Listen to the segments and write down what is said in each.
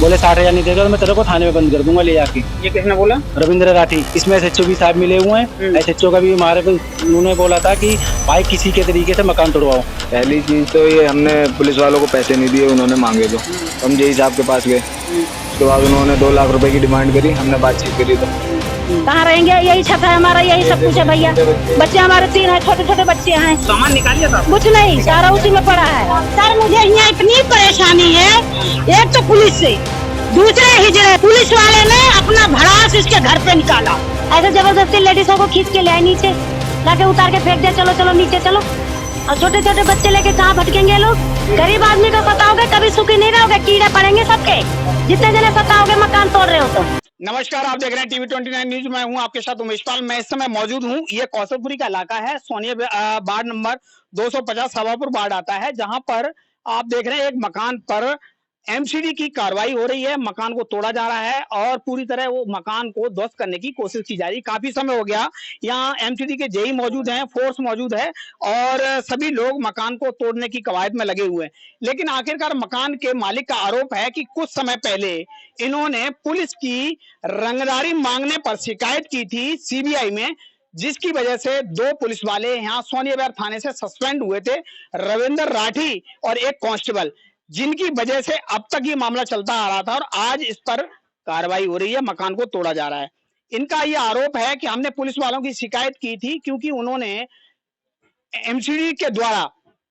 बोले 60,000 नहीं देगा तो मैं तेरे को थाने में बंद कर दूंगा ले जाके। ये किसने बोला? रविंद्र राठी। इसमें एसएचओ भी साहब मिले हुए हैं। एसएचओ का भी हमारे को उन्होंने बोला था कि भाई किसी के तरीके से मकान तोड़वाओ। पहली चीज तो ये हमने पुलिस वालों को पैसे नहीं दिए, उन्होंने मांगे तो हम जेई साहब के पास गए। उसके बाद उन्होंने 2 लाख रुपए की डिमांड करी, हमने बातचीत करी तो कहाँ रहेंगे, यही छत है हमारा, यही सब कुछ है भैया। बच्चे हमारे 3 हैं, छोटे छोटे बच्चे हैं। सामान निकालिए था? कुछ नहीं, सारा उसी में पड़ा है। सर मुझे यहाँ इतनी परेशानी है, एक तो पुलिस से, दूसरे हिजड़े पुलिस वाले ने अपना भड़ास इसके घर पे निकाला। ऐसे जबरदस्ती लेडीजों को खींच के ले आए नीचे, लाके उतार के फेंक दिया, चलो चलो नीचे चलो। और छोटे छोटे बच्चे लेके कहाँ भटकेंगे लोग? गरीब आदमी को सताओगे कभी सुखी नहीं रहोगे, कीड़े पड़ेंगे सबके। जितने जने सताओगे मकान तोड़ रहे हो तो। नमस्कार, आप देख रहे हैं टीवी 29 न्यूज। मैं हूं आपके साथ उमेश पाल। मैं इस समय मौजूद हूं, ये कौशलपुरी का इलाका है। सोनिया वार्ड नंबर 250 हवापुर वार्ड आता है, जहां पर आप देख रहे हैं एक मकान पर एमसीडी की कार्रवाई हो रही है। मकान को तोड़ा जा रहा है और पूरी तरह वो मकान को ध्वस्त करने की कोशिश की जा रही है। काफी समय हो गया, यहाँ एमसीडी के जेई मौजूद हैं, फोर्स मौजूद है और सभी लोग मकान को तोड़ने की कवायद में लगे हुए हैं। लेकिन आखिरकार मकान के मालिक का आरोप है कि कुछ समय पहले इन्होंने पुलिस की रंगदारी मांगने पर शिकायत की थी सीबीआई में, जिसकी वजह से 2 पुलिस वाले यहाँ सोनिया थाने से सस्पेंड हुए थे, रविंद्र राठी और एक कांस्टेबल, जिनकी वजह से अब तक ये मामला चलता आ रहा था और आज इस पर कार्रवाई हो रही है, मकान को तोड़ा जा रहा है। इनका ये आरोप है कि हमने पुलिस वालों की शिकायत की थी क्योंकि उन्होंने एमसीडी के द्वारा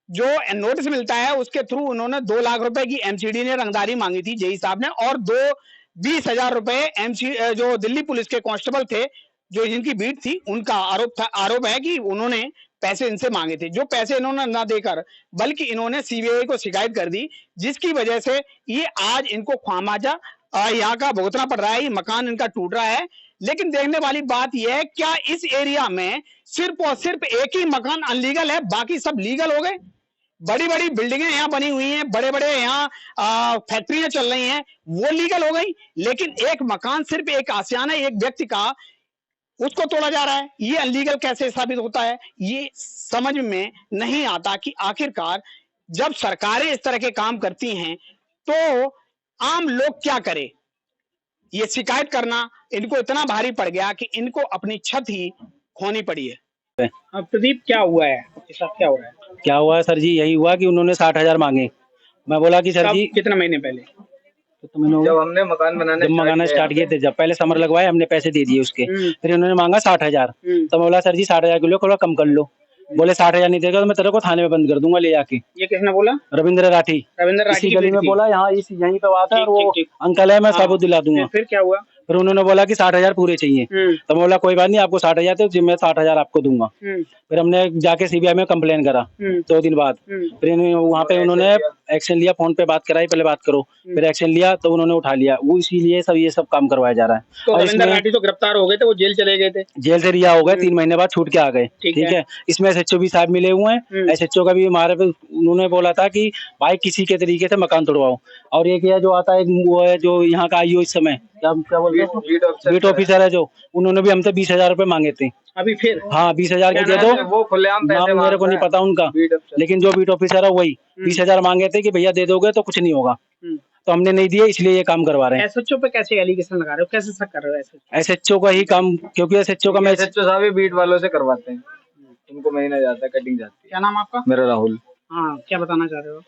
जो नोटिस मिलता है उसके थ्रू उन्होंने 2 लाख रुपए की एमसीडी ने रंगदारी मांगी थी जेई साहब ने, और 20,000 रुपए जो दिल्ली पुलिस के कांस्टेबल थे जो जिनकी बीट थी, उनका आरोप है कि उन्होंने पैसे इनसे मांगे थे, जो पैसे इन्होंने ना देकर बल्कि इन्होंने सीबीआई को शिकायत कर दी, जिसकी वजह से ये आज इनको ख्वामाजा यहाँ का भुगतना पड़ रहा है। ये मकान इनका टूट रहा है। लेकिन देखने वाली बात यह है, क्या इस एरिया में सिर्फ और सिर्फ एक ही मकान अनलीगल है, बाकी सब लीगल हो गए? बड़ी बड़ी बिल्डिंगें यहाँ बनी हुई हैं, बड़े बड़े यहाँ फैक्ट्रियां चल रही हैं, वो लीगल हो गई। लेकिन एक मकान, सिर्फ एक आशियाना एक व्यक्ति का, उसको तोड़ा जा रहा है। ये अनलीगल कैसे साबित होता है? ये समझ में नहीं आता कि आखिरकार जब सरकारें इस तरह के काम करती हैं तो आम लोग क्या करे। ये शिकायत करना इनको इतना भारी पड़ गया कि इनको अपनी छत ही खोनी पड़ी है। अब प्रदीप, क्या हुआ है आपके साथ? क्या हुआ है? क्या हुआ है सर जी, यही हुआ कि उन्होंने 60,000 मांगे। मैं बोला कि सर जी, कितना महीने पहले? जब हमने मकान बनाना स्टार्ट किए थे, जब पहले समर लगवाए हमने पैसे दे दिए उसके, फिर उन्होंने मांगा 60,000। तो मैं बोला सर जी 60,000 के लो, थोड़ा कम कर लो। बोले 60,000 नहीं देगा तो मैं तेरे को थाने में बंद कर दूंगा ले जाके। ये किसने बोला? रविंद्र राठी। इसी गली में बोला, यहाँ यहीं पे बात है और वो अंकल है, मैं सबूत दिला दूंगा। फिर क्या हुआ? फिर उन्होंने बोला कि 60,000 पूरे चाहिए। तो मैं बोला कोई बात नहीं, आपको 60,000 तो मैं 60,000 आपको दूंगा। फिर हमने जाके सीबीआई में कंप्लेन करा 2 दिन बाद। फिर वहाँ पे उन्होंने एक्शन लिया, फोन पे बात कराई, पहले बात करो, फिर एक्शन लिया तो उन्होंने उठा लिया। वो इसीलिए ये सब काम करवाया जा रहा है। तो रविंद्र राठी तो गिरफ्तार हो गए थे, वो जेल चले गए थे, जेल से रिहा हो गए, 3 महीने बाद छूट के आ गए। ठीक है। इसमें एसएचओ भी साहब मिले हुए हैं। एसएचओ का भी हमारे उन्होंने बोला था कि भाई किसी के तरीके से मकान तोड़वाओ। और एक जो आता है वो है जो यहाँ का आईओ इस समय क्या बोलते हैं, बीट ऑफिसर है, जो उन्होंने भी हमसे 20,000 रुपए मांगे थे अभी। फिर हाँ 20,000 के दे दो, वो खुलेआम पैसे मेरे को नहीं पता उनका, लेकिन जो बीट ऑफिसर है वही 20,000 मांगे थे कि भैया दे दोगे तो कुछ नहीं होगा। तो हमने नहीं दिए, इसलिए ये काम करवा रहे हैं। एसएचओ पे कैसे एलिगेशन लगा रहे हो, कैसे शक कर रहे हो? एसएचओ का ही काम, क्योंकि एसएचओ का एसएचओ साहब भी बीट वालों से करवाते हैं, इनको महीना जाता है, कटिंग जाती है। क्या नाम आपका? मेरा राहुल। हाँ, क्या बताना चाह रहे हो?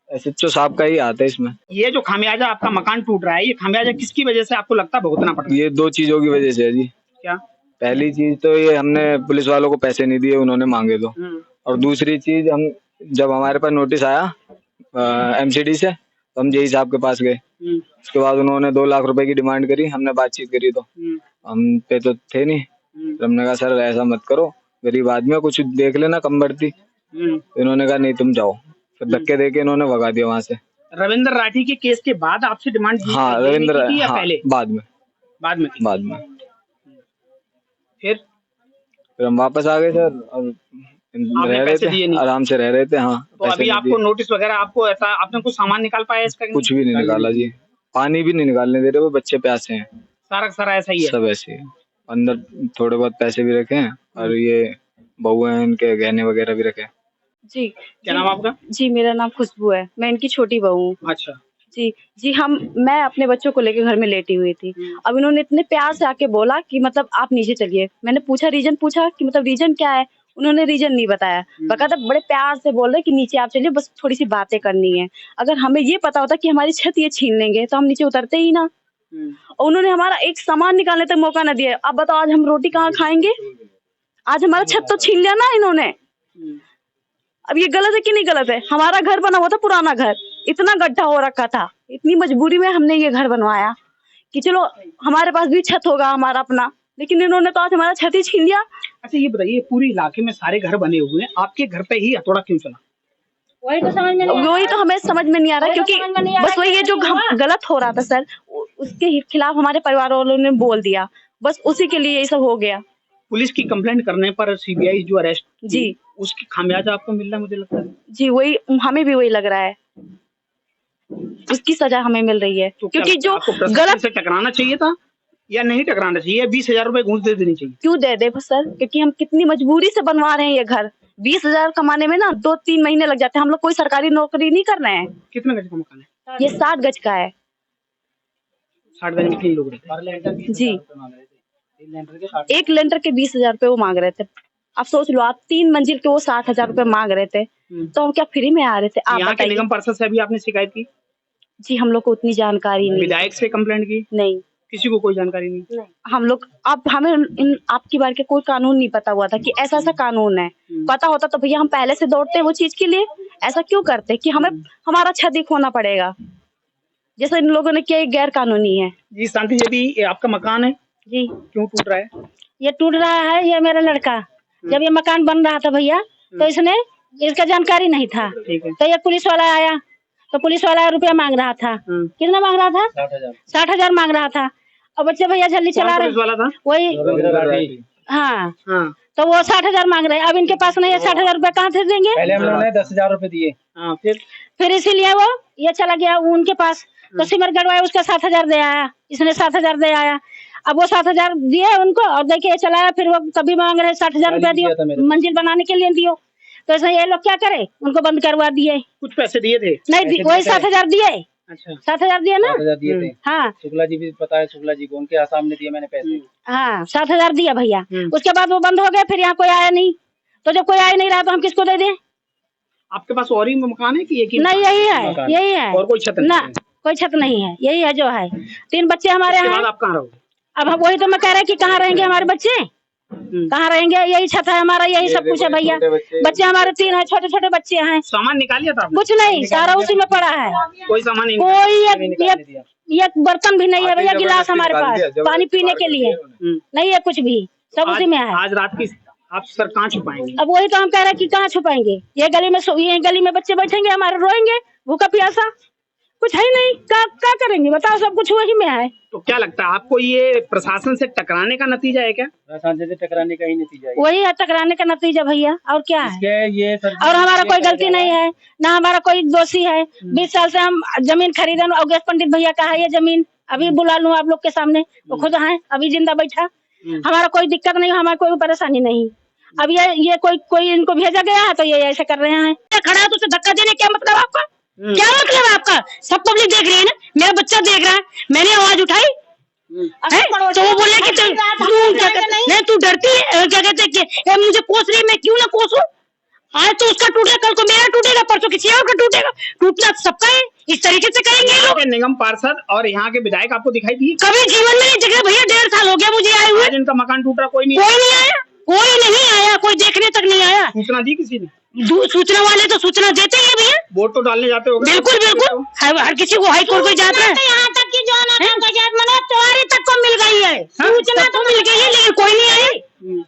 एसएचओ साहब का ही आता है इसमें। ये जो खामियाजा आपका मकान टूट रहा है, ये खामियाजा किसकी वजह से आपको लगता है भुगतना पड़ रहा है? ये 2 चीजों की वजह से है जी। क्या? पहली चीज तो ये हमने पुलिस वालों को पैसे नहीं दिए, उन्होंने मांगे तो, और दूसरी चीज जब हमारे पास नोटिस आया एमसीडी से, तो हम जेई साहब के पास गए। उसके बाद उन्होंने 2 लाख रुपए की डिमांड करी, हमने बातचीत करी तो हम पे तो थे नहीं। तो हमने कहा सर ऐसा मत करो, गरीब आदमी, कुछ देख लेना कम बढ़ती। इन्होंने कहा नहीं तुम जाओ, फिर धक्के देके इन्होंने भगा दिया वहां से। रविंद्र राठी के केस के बाद आपसे डिमांड की? हाँ रविंद्र, हाँ, पहले बाद में फिर हम वापस आ गए सर, और रह रहे थे, आराम से रह रहे थे। हाँ, तो अभी आपको नोटिस वगैरह आपको ऐसा, आपने कुछ सामान निकाल पाया इसका? कुछ भी नहीं निकाला जी, पानी भी नहीं निकालने दे रहे, वो बच्चे प्यासे हैं। सारा ऐसा ही है? सब ऐसे है। अंदर थोड़े बहुत पैसे भी रखे हैं और ये बहू है, इनके गहने वगैरह भी रखे हैं। जी, क्या नाम आपका? जी मेरा नाम खुशबू है, मैं इनकी छोटी बहू हूँ। अच्छा, जी मैं अपने बच्चों को लेकर घर में लेटी हुई थी। अब इन्होंने इतने प्यार से आके बोला कि मतलब आप नीचे चलिए। मैंने रीजन पूछा कि मतलब रीजन क्या है, उन्होंने रीजन नहीं बताया। बकायदा बड़े प्यार से बोल रहे कि नीचे आप चलिए, बस थोड़ी सी बातें करनी है। अगर हमें ये पता होता कि हमारी छत ये छीन लेंगे तो हम नीचे उतरते ही ना। और उन्होंने हमारा एक सामान निकालने तक मौका न दिया। अब बताओ आज हम रोटी कहाँ खाएंगे? आज हमारा छत तो छीन लिया ना इन्होंने। अब ये गलत है कि नहीं गलत है? हमारा घर बना हुआ था, पुराना घर, इतना गड्ढा हो रखा था, इतनी मजबूरी में हमने ये घर बनवाया कि चलो हमारे पास भी छत होगा हमारा अपना, लेकिन इन्होंने तो आज हमारा छत ही छीन लिया। अच्छा ये बताइए, पूरे इलाके में सारे घर बने हुए हैं, आपके घर पे ही हथौड़ा क्यों चला? वही तो हमें समझ में नहीं आ रहा, क्योंकि बस वही ये जो गलत हो रहा था सर, उसके खिलाफ हमारे परिवार वालों ने बोल दिया, बस उसी के लिए ये सब हो गया। पुलिस की कंप्लेंट करने पर सीबीआई जो अरेस्ट जी, उसकी खामियाजा आपको मिल रहा है, मुझे लगता है। जी वही, हमें भी वही लग रहा है, उसकी सजा हमें मिल रही है। तो क्योंकि जो गलत से टकराना चाहिए था या नहीं टकराना चाहिए? 20,000 रुपए घूस दे देनी चाहिए। क्यों दे दे सर? क्योंकि हम कितनी मजबूरी से बनवा रहे हैं ये घर। 20,000 कमाने में ना 2-3 महीने लग जाते हैं। हम लोग कोई सरकारी नौकरी नहीं कर रहे हैं। कितने गज का मकान है? ये 60 गज का है। 60 गज में 3 लोग रहते हैं जी, एक लेंटर के 20,000 रुपए वो मांग रहे थे। आप सोच लो, आप 3 मंजिल के वो 60,000 रुपए मांग रहे थे, तो हम क्या फ्री में आ रहे थे? आप यहाँ के निगम पार्षद से अभी आपने शिकायत की? जी हम लोग को उतनी जानकारी नहीं। विधायक से कंप्लेंट की? नहीं, किसी को कोई जानकारी नहीं। हम लोग हमें आपकी बार के कोई कानून नहीं पता हुआ था कि ऐसा कानून है। पता होता तो भैया हम पहले से दौड़ते वो चीज के लिए। ऐसा क्यों करते कि हमें हमारा छत ही खोना पड़ेगा, जैसे इन लोगों ने किया, गैर कानूनी है। जी शांति जी, ये आपका मकान है जी, क्यों टूट रहा है? ये टूट रहा है, ये मेरा लड़का जब ये मकान बन रहा था भैया, तो इसने इसका जानकारी नहीं था। तो ये पुलिस वाला आया, तो पुलिस वाला रुपया मांग रहा था। कितना मांग रहा था? 60,000 मांग रहा था। और बच्चे भैया झल्ली चला रहे, वही हाँ, तो वो 60,000 मांग रहे हैं। अब इनके पास नहीं है, 60,000 रुपया कहाँ से देंगे? पहले हम लोगों ने 10,000 रुपए दिए, फिर इसीलिए वो ये चला गया उनके पास, तो सिमर गढ़वाया, उसका 7,000 दे आया, इसने 7,000 दे आया। अब वो 7,000 दिए उनको, और देखिए चलाया, फिर वो कभी मांग रहे 60,000 रुपया दियो, मंजिल बनाने के लिए दियो। तो ऐसा ये लोग क्या करे, उनको बंद करवा दिए। कुछ पैसे दिए थे? नहीं, वही 7,000 दिए। अच्छा, 7,000 दिए ना? 7,000 दिए थे। हाँ, शुक्ला जी भी पता है, शुक्ला जी को उनके सामने दिए मैंने पैसे। हाँ 7,000 दिया भैया। उसके बाद वो बंद हो गए, फिर यहाँ कोई आया नहीं। तो जब कोई आया नहीं रहा तो हम किसको दे दें? आपके पास और ही मकान है कि एक ही? नहीं, यही है, यही है, और कोई छत ना? कोई छत नहीं है, यही है जो है। 3 बच्चे हमारे यहाँ। आप कहाँ रहोगे? अब हम वही तो मैं कह रहे कि कहाँ रहेंगे हमारे बच्चे, कहाँ रहेंगे? यही छत है हमारा, यही सब कुछ है भैया। बच्चे हमारे 3 हैं, छोटे छोटे बच्चे हैं। सामान निकालिए था? कुछ नहीं, सारा उसी में पड़ा है। कोई सामान नहीं? कोई एक बर्तन भी नहीं है भैया, गिलास हमारे पास पानी पीने के लिए नहीं है, कुछ भी, सब उसी में है। आज रात की आप सर कहाँ छुपाएंगे? अब वही तो हम कह रहे हैं कि कहाँ छुपाएंगे? ये गली में बच्चे बैठेंगे हमारे, रोएंगे भूखा प्यासा, कुछ है ही नहीं, क्या करेंगे बताओ? सब कुछ वही में है। तो क्या लगता है आपको, ये प्रशासन से टकराने का नतीजा है क्या? प्रशासन से टकराने का ही नतीजा है। वही है, टकराने का नतीजा भैया, और क्या है? ये और हमारा कोई गलती नहीं है, ना हमारा कोई दोषी है। 20 साल से हम जमीन खरीदे। अवगेश पंडित भैया का है ये जमीन, अभी बुला लूं आप लोग के सामने, वो खुद है, अभी जिंदा बैठा। हमारा कोई दिक्कत नहीं, हमारा कोई परेशानी नहीं। अब ये कोई इनको भेजा गया है तो ये ऐसे कर रहे हैं। खड़ा है तो उसे धक्का देने क्या मतलब आपका? क्या मतलब आपका? सब पब्लिक देख रही है ना, मेरा बच्चा देख रहा है, मैंने आवाज उठाई तो वो बोले कि नहीं तू डरती है, क्या कहते हैं मुझे कोस रही, मैं क्यों ना कोसूं? आज तो उसका टूटेगा, कल को मेरा टूटेगा, परसों किसी और का टूटेगा। टूटना सबका है, इस तरीके से करेंगे लोग। निगम पार्षद और यहाँ के विधायक आपको दिखाई दिए? कभी जीवन में नहीं दिखे भैया, 1.5 साल हो गया मुझे आए हुए। जिनका मकान टूट रहा कोई नहीं आया, कोई नहीं आया, कोई देखने तक नहीं आया। सूचना दी किसी ने? सूचना वाले तो सूचना देते ही है भैया। वोट तो डालने जाते हो? बिल्कुल बिल्कुल, हर किसी को हाईकोर्ट में जाता है। यहाँ तक की जो तुम्हारे तक को मिल गई है सूचना, तो मिल गई है, लेकिन कोई नहीं आया,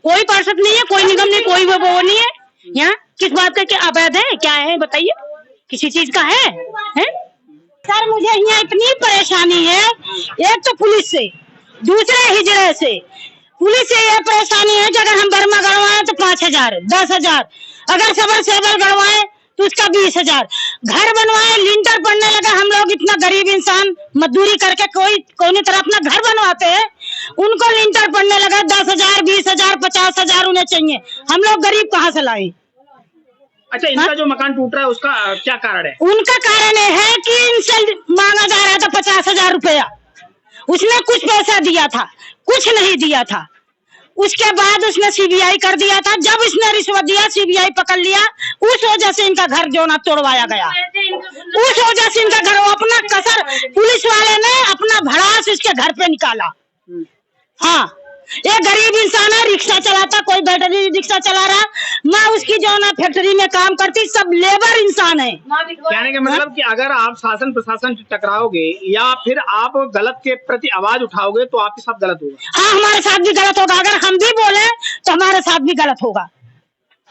कोई पार्षद नहीं है, कोई निगम नहीं, कोई वो नहीं है। यहाँ किस बात का क्या अवैध है, क्या है बताइए? किसी चीज का है? सर मुझे यहाँ इतनी परेशानी है, एक तो पुलिस से, दूसरे हिजड़े से। पुलिस से यह परेशानी है कि अगर हम बर्मा गड़वाए तो 5,000, 10,000, अगर सेबर गड़वाए तो उसका 20,000। घर बनवाए, लिंटर पड़ने लगा। हम लोग इतना गरीब इंसान मजदूरी करके कोई तरह अपना घर बनवाते हैं, उनको लिंटर पड़ने लगा 10,000, 20,000, 50,000 उन्हें चाहिए। हम लोग गरीब कहाँ से लाए? अच्छा, इनका जो मकान टूट रहा है उसका क्या कारण है? उनका कारण ये है कि इनसे मांगा जा रहा था 50,000 रुपया। उसने कुछ पैसा दिया था, कुछ नहीं दिया था। उसके बाद उसने सीबीआई कर दिया था। जब इसने रिश्वत दिया, सीबीआई पकड़ लिया। उस वजह से इनका घर जो ना तोड़वाया गया, उस वजह से इनका घर अपना कसर पुलिस वाले ने अपना भड़ास इसके घर पे निकाला। हाँ, एक गरीब इंसान है, रिक्शा चलाता, कोई बैटरी रिक्शा चला रहा। मैं उसकी जो ना फैक्ट्री में काम करती, सब लेबर इंसान है। कहने का मतलब कि अगर आप शासन प्रशासन से टकराओगे या फिर आप गलत के प्रति आवाज उठाओगे तो आपके साथ गलत होगा। हाँ, हमारे साथ भी गलत होगा। अगर हम भी बोले तो हमारे साथ भी गलत होगा।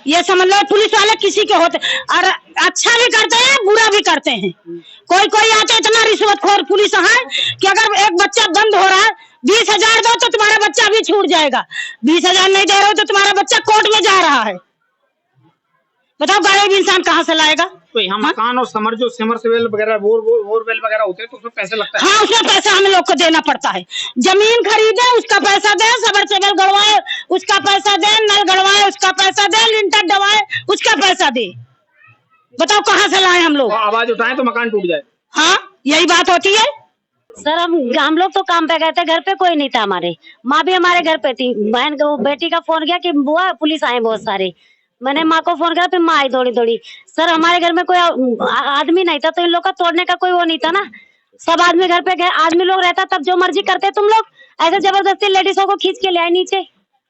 ये समझ लो, पुलिस वाले किसी के होते और अच्छा भी करते हैं, बुरा भी करते हैं। कोई कोई आते इतना रिश्वतखोर पुलिस है कि अगर एक बच्चा बंद हो रहा है, 20,000 दो तो तुम्हारा बच्चा भी छूट जाएगा। 20,000 नहीं दे रहे हो तो तुम्हारा बच्चा कोर्ट में जा रहा है। बताओ गरीब इंसान कहाँ से लाएगा? तो यहाँ मकान और समरसेबल वगैरह बोरवेल वगैरह होते हैं तो उसमें पैसे लगता है। हाँ, उसमें पैसा हम लोग को देना पड़ता है। जमीन खरीदे उसका पैसा दे, समरसेबल गड़वाए उसका पैसा दे, नल गड़वाए उसका पैसा दे, लिंटर डवाए उसका पैसा दे। बताओ कहाँ से लाए हम लोग? तो आवाज उठाएं तो मकान टूट जाए। हाँ, यही बात होती है। सर हम लोग तो काम पे गए थे, घर पे कोई नहीं था। हमारे माँ भी हमारे घर पे थी। बहन को बेटी का फोन किया कि बुआ पुलिस आए बहुत सारे। मैंने माँ को फोन किया, फिर माँ आई दौड़ी दौड़ी। सर हमारे घर में कोई आदमी नहीं था, तो इन लोग का तोड़ने का कोई वो नहीं था ना। सब आदमी घर पे गए, आदमी लोग रहता तब जो मर्जी करते तुम लोग। ऐसे जबरदस्ती लेडीजों को खींच के ले आए नीचे,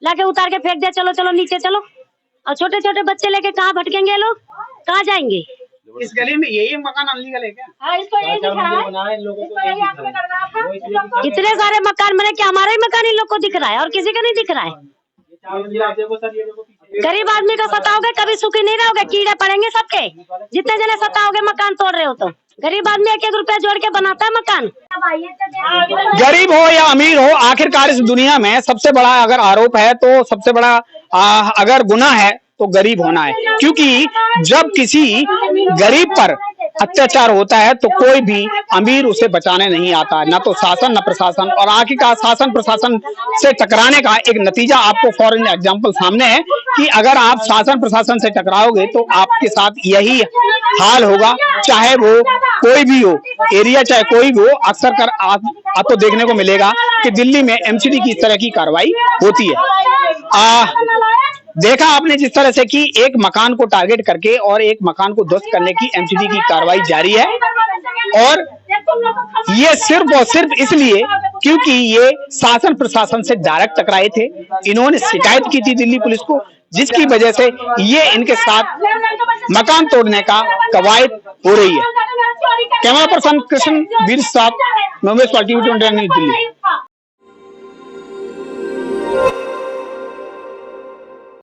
लाके उतार के फेंक दिया, चलो चलो नीचे चलो। और छोटे छोटे बच्चे लेके कहाँ भटकेंगे लोग, कहाँ जाएंगे? इस गली में यही मकान अनलीगल है क्या? हाँ, इसको यही दिख रहा है। इतने सारे मकान बने, क्या हमारा ही मकान इन लोग को दिख रहा है और किसी का नहीं दिख रहा है? गरीब आदमी का सताओगे कभी सुखी नहीं रहोगे, कीड़े पड़ेंगे सबके। जितने जने सताओगे मकान तोड़ रहे हो तो। गरीब आदमी 1-1 रुपया जोड़ के बनाता है मकान। गरीब हो या अमीर हो, आखिरकार इस दुनिया में सबसे बड़ा अगर आरोप है तो सबसे बड़ा अगर गुनाह है तो गरीब होना है। क्योंकि जब किसी गरीब पर अत्याचार होता है तो कोई भी अमीर उसे बचाने नहीं आता, न तो शासन न प्रशासन। और आखिरकार शासन प्रशासन से टकराने का एक नतीजा आपको फॉर एग्जांपल सामने है कि अगर आप शासन प्रशासन से टकराओगे तो आपके साथ यही हाल होगा, चाहे वो कोई भी हो, एरिया चाहे कोई भी हो। अक्सर कर आपको देखने को मिलेगा कि दिल्ली में एमसीडी की इस तरह की कार्रवाई होती है। देखा आपने जिस तरह से कि एक मकान को टारगेट करके और एक मकान को ध्वस्त करने की एमसीडी की कार्रवाई जारी है। और ये सिर्फ और सिर्फ इसलिए क्योंकि ये शासन प्रशासन से डायरेक्ट टकराए थे। इन्होंने शिकायत की थी दिल्ली पुलिस को, जिसकी वजह से ये इनके साथ मकान तोड़ने का कवायद हो रही है। कैमरा पर्सन कृष्ण वीर साथ, नवमेश पार्टी 29 दिल्ली।